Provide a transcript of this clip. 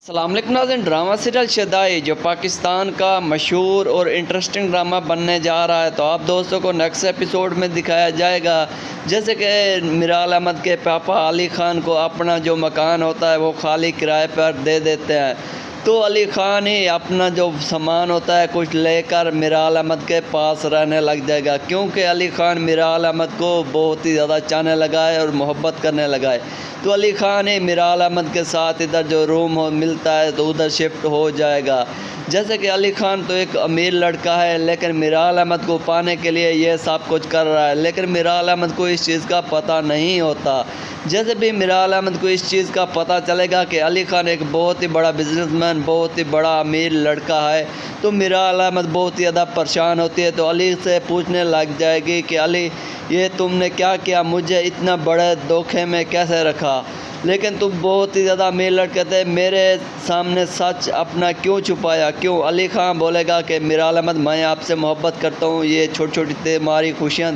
السلام علیکم ناظرین، ڈرامہ سیریل شدائی جو پاکستان کا مشہور اور انٹرسٹنگ ڈرامہ بننے جا رہا ہے، تو آپ دوستوں کو نیکسٹ ایپیسوڈ میں دکھایا جائے گا جیسے کہ میرال احمد کے پاپا علی خان کو اپنا جو مکان ہوتا ہے وہ خالی کرائے پر دے دیتے ہیں، تو علی خان ہی اپنا جو سامان ہوتا ہے کچھ لے کر میرال احمد کے پاس رہنے لگ جائے گا، کیونکہ علی خان میرال احمد کو بہت ہی زیادہ چاہنے لگا ہے اور محبت کرنے لگا ہے۔ تو علی خان ہی میرال احمد کے ساتھ ادھر جو روم ملتا ہے تو ادھر شفٹ ہو جائے گا۔ جیسے کہ علی خان تو ایک امیر لڑکا ہے، لیکن میرال احمد کو پانے کے لیے یہ سب کچھ کر رہا ہے، لیکن میرال احمد کو اس چیز کا پتہ نہیں ہوتا۔ جیسے بھی میرال احمد کو اس چیز کا پتہ چلے گا کہ علی خان ایک بہت ہی بڑا بزنس مین، بہت ہی بڑا امیر لڑکا ہے، تو میرال احمد بہت ہی زیادہ پریشان ہوتی ہے، تو علی سے پوچھنے لگ جائے گی کہ علی یہ تم نے کیا کیا، مجھے اتنا بڑے دھوکے میں کیسے رکھا، لیکن تم بہت ہی زیادہ امیر لڑکے تھے، میرے سامنے سچ اپنا کیوں چھپایا، کیوں؟ علی خان بولے گا کہ میرال احمد میں آپ سے محبت کرتا ہوں، یہ چھوٹی چھوٹی تمہاری خوشیاں